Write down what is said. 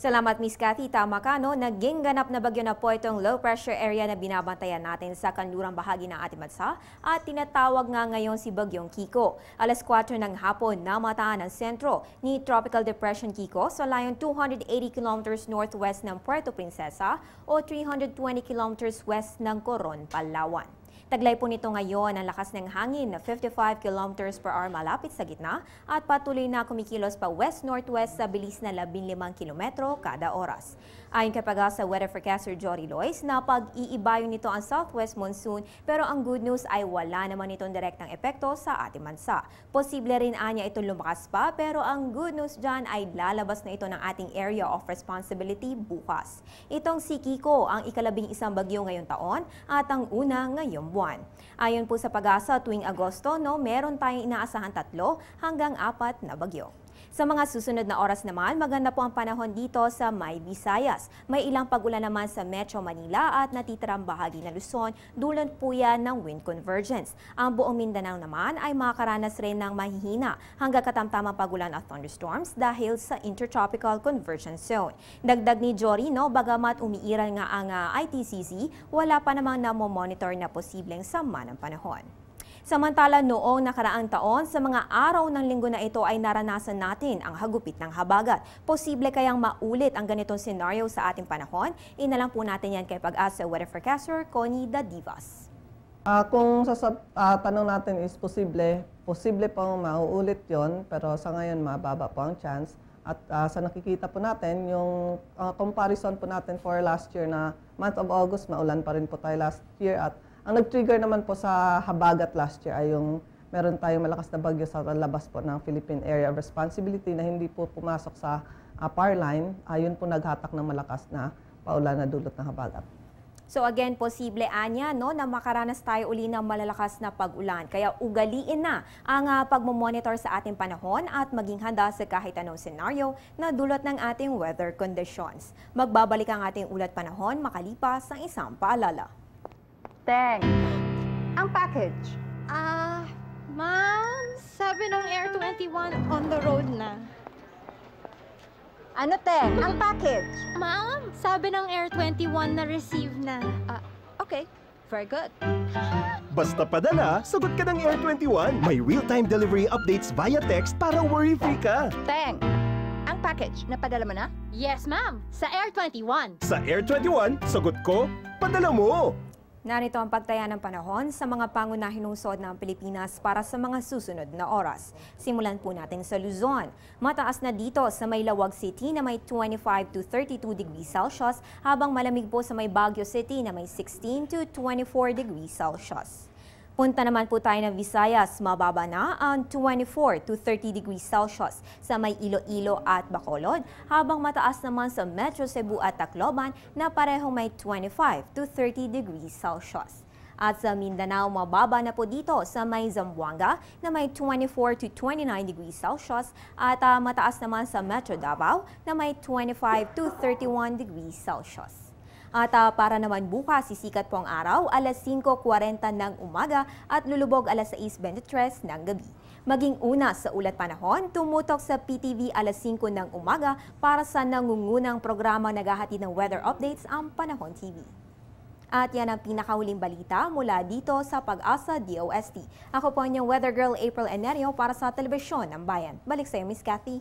Salamat Miss Cathy, tama ka no, naging ganap na bagyo na po itong low pressure area na binabantayan natin sa kanlurang bahagi ng ating bansa at tinatawag nga ngayon si Bagyong Kiko. Alas 4 ng hapon namataan ang sentro ni Tropical Depression Kiko sa layong 280 kilometers northwest ng Puerto Princesa o 320 kilometers west ng Coron, Palawan. Taglay po nito ngayon ang lakas ng hangin na 55 kilometers per hour malapit sa gitna at patuloy na kumikilos pa west-northwest sa bilis na 15 kilometro kada oras. Ayon kay Pag-asa weather forecaster Jory Lois, na pag-iibayo nito ang southwest monsoon pero ang good news ay wala naman itong direktang epekto sa ating bansa. Posible rin anya itong lumakas pa pero ang good news dyan ay lalabas na ito ng ating area of responsibility bukas. Itong si Kiko ang ika-11 bagyo ngayong taon at ang una ngayong buwan. Ayon po sa Pag-asa, tuwing Agosto, meron tayong inaasahan 3 hanggang 4 na bagyo. Sa mga susunod na oras naman, maganda po ang panahon dito sa May Visayas. May ilang pag-ulan naman sa Metro Manila at natitirang bahagi ng Luzon, dulot po yan ng wind convergence. Ang buong Mindanao naman ay makakaranas rin ng mahihina hanggang katamtamang pag-ulan at thunderstorms dahil sa Intertropical Convergence Zone. Dagdag ni Jory, bagamat umiiral nga ang ITCZ, wala pa namang namomonitor na posibleng sama ng panahon. Samantala noong nakaraang taon, sa mga araw ng linggo na ito ay naranasan natin ang hagupit ng habagat. Posible kayang maulit ang ganitong senaryo sa ating panahon? Inalang po natin yan kay Pag-asa weather forecaster Connie Dadivas. Kung tanong natin is posible pong mauulit yon, pero sa ngayon mababa po ang chance. At sa nakikita po natin, yung comparison po natin for last year na month of August, maulan pa rin po tayo last year. At ang nag-trigger naman po sa habagat last year ay yung meron tayong malakas na bagyo sa labas po ng Philippine Area of Responsibility na hindi po pumasok sa power line. Ayun po naghatak ng malakas na paulan na dulot ng habagat. So again, posible anya na makaranas tayo uli ng malalakas na pag-ulan. Kaya ugaliin na ang pagmomonitor sa ating panahon at maging handa sa kahit anong senaryo na dulot ng ating weather conditions. Magbabalik ang ating ulat panahon makalipas ang isang paalala. Teng, ang package. Ma'am, sabi ng Air 21 on the road na. Ano, Teng? Ang package. Ma'am, sabi ng Air 21 na receive na. Okay, very good. Basta padala, sagot ka ng Air 21. May real-time delivery updates via text para worry-free ka. Teng, ang package, napadala mo na? Yes, ma'am, sa Air 21. Sa Air 21, sagot ko, padala mo! Narito ang pagtaya ng panahon sa mga pangunahing lungsod ng Pilipinas para sa mga susunod na oras. Simulan po natin sa Luzon. Mataas na dito sa Maylawag City na may 25 to 32 degrees Celsius, habang malamig po sa may Baguio City na may 16 to 24 degrees Celsius. Punta naman po tayo ng Visayas, mababa na ang 24 to 30 degrees Celsius sa may Iloilo at Bacolod, habang mataas naman sa Metro Cebu at Tacloban na parehong may 25 to 30 degrees Celsius. At sa Mindanao, mababa na po dito sa may Zamboanga na may 24 to 29 degrees Celsius at mataas naman sa Metro Davao na may 25 to 31 degrees Celsius. At para naman bukas, sisikat po ang araw alas 5:40 ng umaga at lulubog alas 6:23 ng gabi. Maging una sa ulat panahon, tumutok sa PTV alas 5 ng umaga para sa nangungunang programa naghahatid ng weather updates ang Panahon TV. At yan ang pinakahuling balita mula dito sa Pag-asa DOST. Ako po ang inyong Weather Girl April Enerio para sa Telebisyon ng Bayan. Balik sa iyo, Miss Cathy.